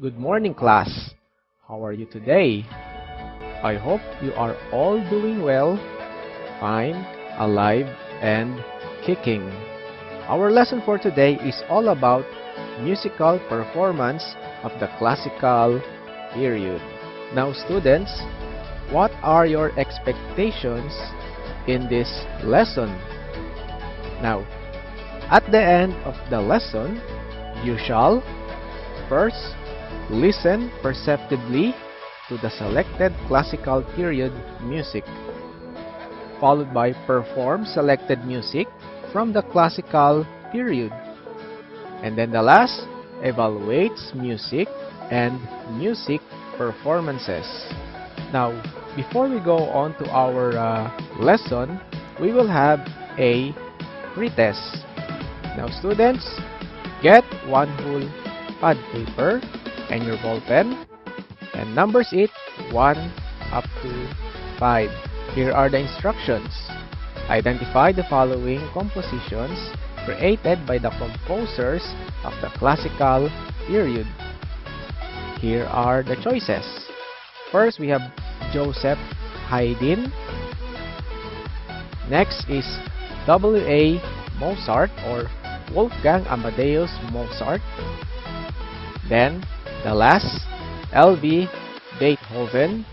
Good morning, class. How are you today? I hope you are all doing well, fine, alive, and kicking. Our lesson for today is all about musical performance of the classical period. Now, students, what are your expectations in this lesson? Now, at the end of the lesson, you shall first listen perceptibly to the selected classical period music, followed by perform selected music from the classical period, and then the last evaluates music and music performances. Now, before we go on to our lesson, we will have a pretest. Now, students, get one whole pad paper and your ball pen and numbers it 1 up to 5. Here are the instructions. Identify the following compositions created by the composers of the classical period. Here are the choices. First, we have Joseph Haydn. Next is W.A. Mozart or Wolfgang Amadeus Mozart. Then, the last, L.V. Beethoven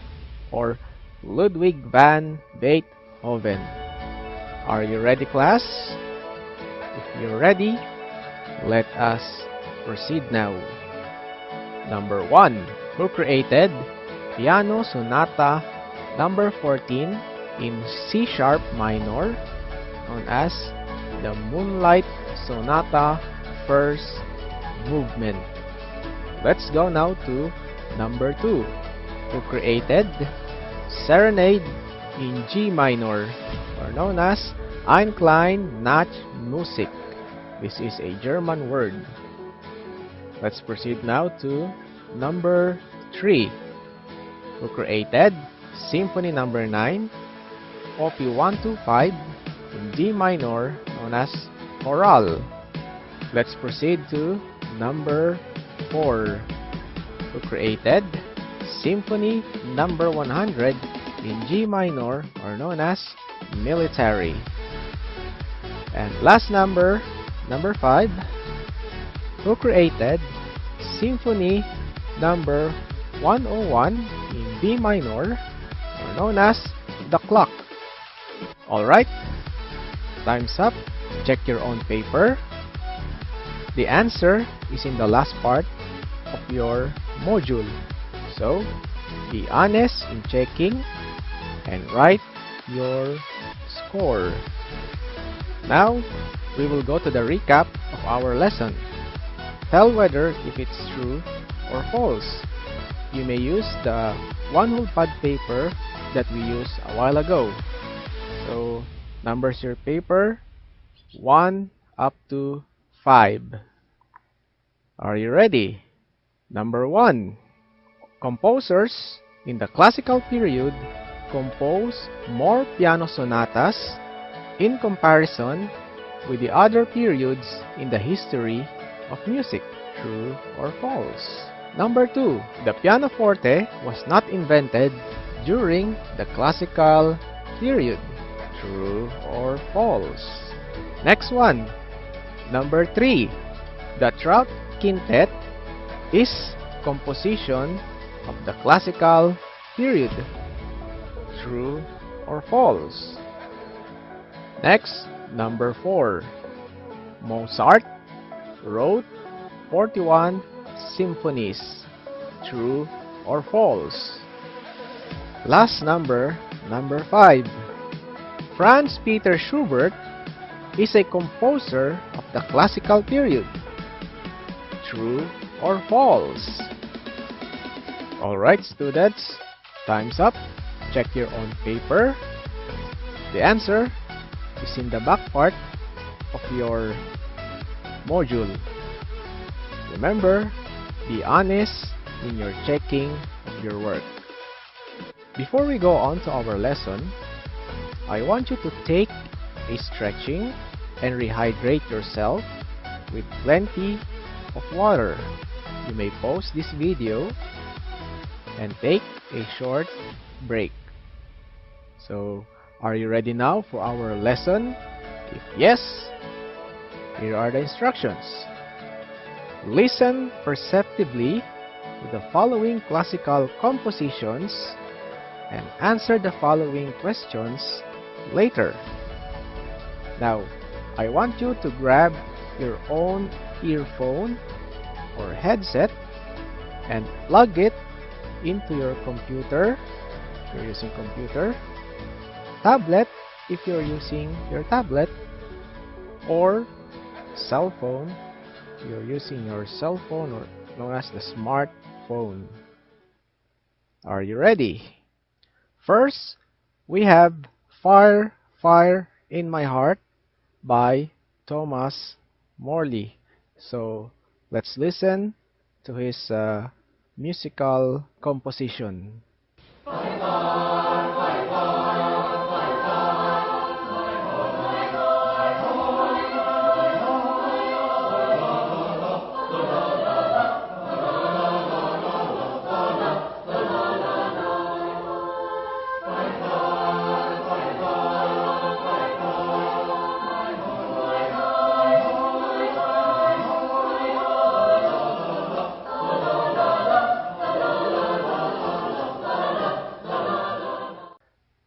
or Ludwig van Beethoven. Are you ready, class? If you're ready, let us proceed now. Number 1. Who created Piano Sonata number 14 in C sharp minor, known as the Moonlight Sonata First Movement? Let's go now to number 2. Who created Serenade in G minor, or known as Ein klein Nachtmusik? This is a German word. Let's proceed now to number 3. Who created Symphony number 9, Op. 125 in D minor, known as Choral? Let's proceed to number 4. Who created Symphony number 100 in G minor, or known as Military? And last number 5. Who created Symphony number 101 in B minor, or known as The Clock? Alright, time's up. Check your own paper. The answer is in the last part of your module. So, be honest in checking and write your score. Now, we will go to the recap of our lesson. Tell whether if it's true or false. You may use the one whole pad paper that we used a while ago. So, numbers your paper 1 up to 5. Are you ready? Number 1. Composers in the classical period composed more piano sonatas in comparison with the other periods in the history of music. True or false? Number 2. The pianoforte was not invented during the classical period. True or false? Next one. Number 3. The Trout Quintet is composition of the classical period. True or false? Next, number 4. Mozart wrote 41 symphonies. True or false? Last number 5. Franz Peter Schubert is a composer of the classical period. True or false? Alright, students, time's up. Check your own paper. The answer is in the back part of your module. Remember, be honest in your checking of your work. Before we go on to our lesson, I want you to take a stretching and rehydrate yourself with plenty of water. you may pause this video and take a short break. So, are you ready now for our lesson? If yes, here are the instructions. Listen perceptively to the following classical compositions and answer the following questions later. Now, I want you to grab your own earphone or headset and plug it into your computer if you're using computer, tablet if you're using your tablet, or cell phone if you're using your cell phone, or known as the smartphone. Are you ready? First, we have Fire, Fire in My Heart by Morley. So, let's listen to his musical composition.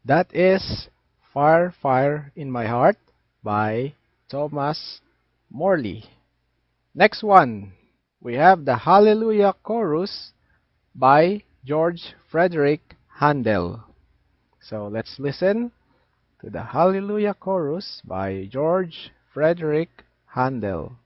That is Fire, Fire in My Heart by Morley. Next one, we have the Hallelujah Chorus by Fredric Handel. So let's listen to the Hallelujah Chorus by Fredric Handel.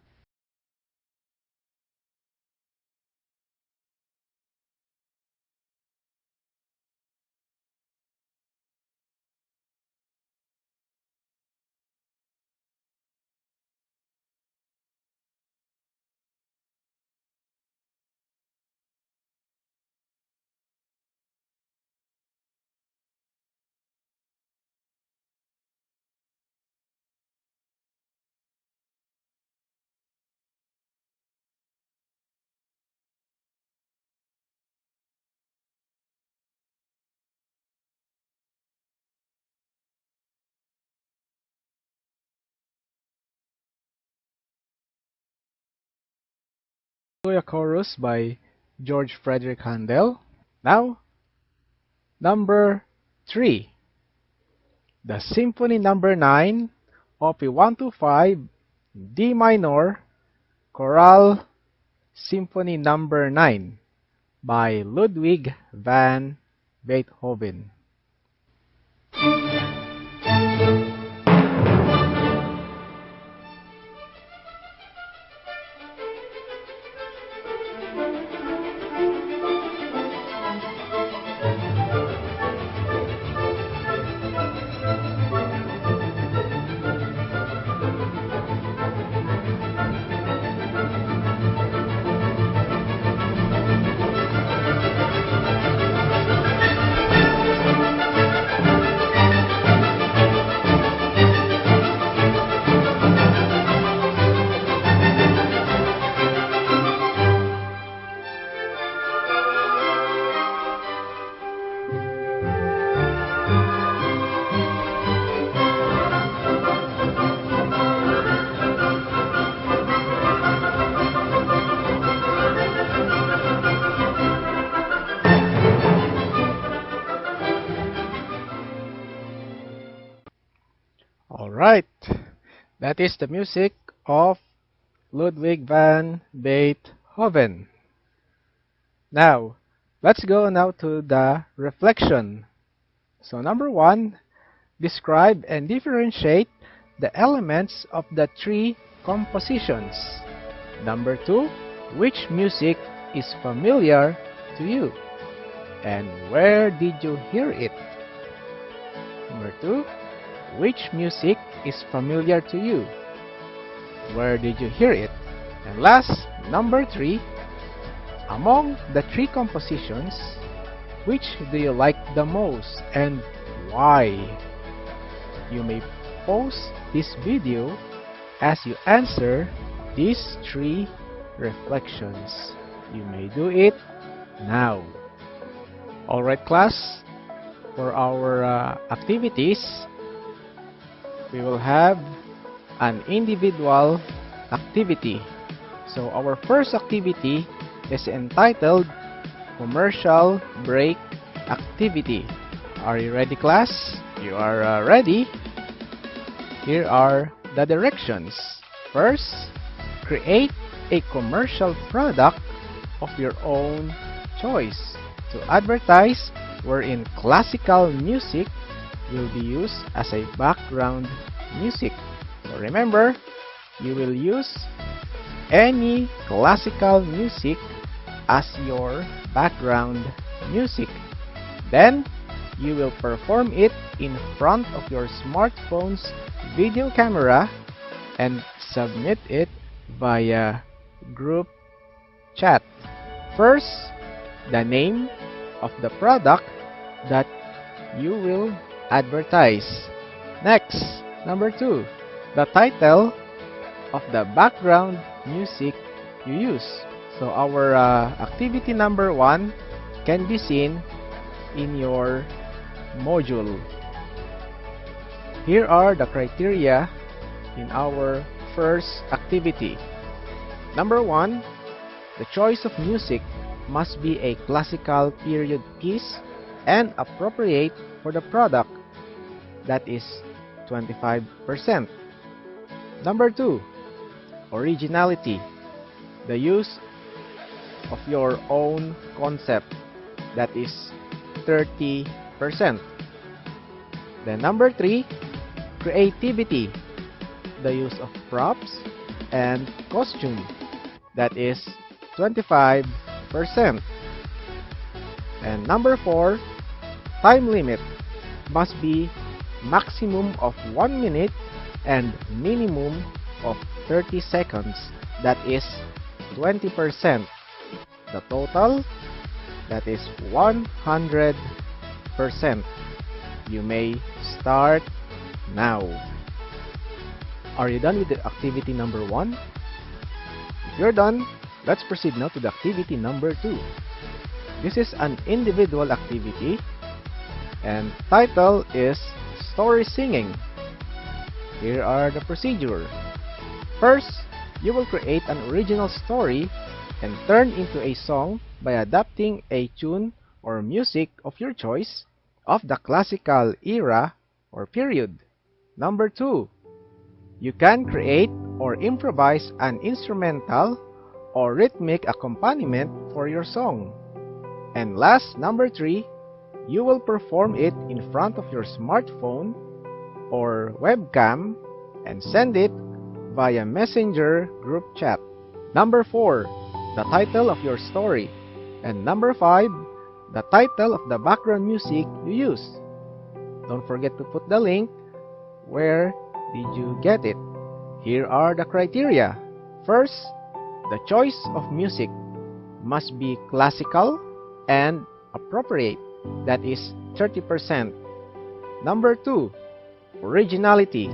Hallelujah Chorus by Fredric Handel. Now, number 3. The Symphony number 9, Op. 125, D minor, Choral, Symphony number 9 by Ludwig van Beethoven. Alright, that is the music of Ludwig van Beethoven. Now, let's go now to the reflection. So number 1, describe and differentiate the elements of the 3 compositions. Number 2, which music is familiar to you? And where did you hear it? Number 2, which music is familiar to you? Where did you hear it? And last, number 3, among the 3 compositions, which do you like the most and why? You may pause this video as you answer these 3 reflections. You may do it now. Alright class, for our activities, we will have an individual activity. So our first activity is entitled Commercial Break Activity. Are you ready class? You are ready? Here are the directions. First, create a commercial product of your own choice to advertise, wherein classical music will be used as a background music. So remember, you will use any classical music as your background music. Then, you will perform it in front of your smartphone's video camera and submit it via group chat. First, the name of the product that you will advertise. Next, number 2, the title of the background music you use. So our activity number 1 can be seen in your module. Here are the criteria in our first activity. Number 1, the choice of music must be a classical period piece and appropriate for the product. That is 25%. Number 2, originality, the use of your own concept. That is 30%. Then number 3, creativity, the use of props and costume. That is 25%. And number 4, time limit must be maximum of 1 minute and minimum of 30 seconds. That is 20%. The total, that is 100%. You may start now. Are you done with the activity number 1? If you're done, let's proceed now to the activity number 2. This is an individual activity and title is Story Singing. Here are the procedure. First, you will create an original story and turn into a song by adapting a tune or music of your choice of the classical era or period. Number 2, you can create or improvise an instrumental or rhythmic accompaniment for your song. And last, number 3, you will perform it in front of your smartphone or webcam and send it via messenger group chat. Number 4, the title of your story. And number 5, the title of the background music you use. Don't forget to put the link. Where did you get it? Here are the criteria. First, the choice of music must be classical and appropriate. That is 30%. Number 2, originality,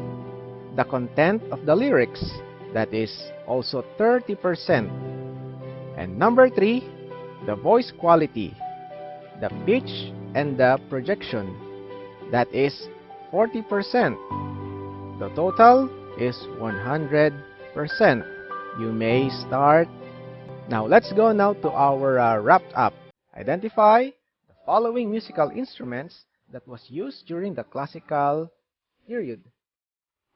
the content of the lyrics. That is also 30%. And number 3, the voice quality, the pitch and the projection. That is 40%. The total is 100%. You may start. Now let's go now to our wrapped up. Identify the following musical instruments that was used during the classical period.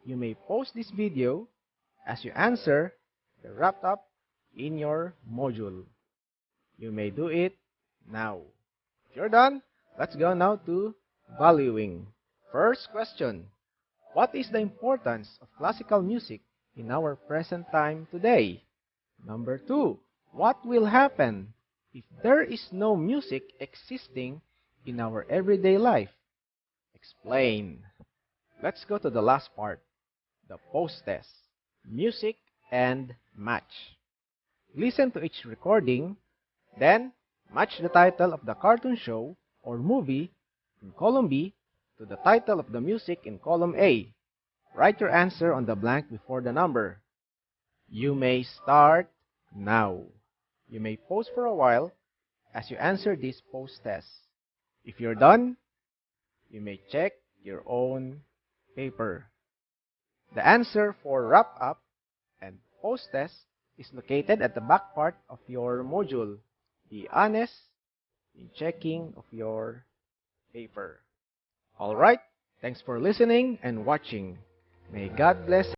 You may pause this video as you answer the wrapped up in your module. You may do it now. If you're done, let's go now to valuing. First question: what is the importance of classical music in our present time today? Number 2, what will happen if there is no music existing in our everyday life? Explain. Let's go to the last part, the post-test, music and match. Listen to each recording, then match the title of the cartoon show or movie in column B to the title of the music in column A. Write your answer on the blank before the number. You may start now. You may pause for a while as you answer this post test. If you're done, you may check your own paper. The answer for wrap up and post test is located at the back part of your module. Be honest in checking of your paper. Alright, thanks for listening and watching. May God bless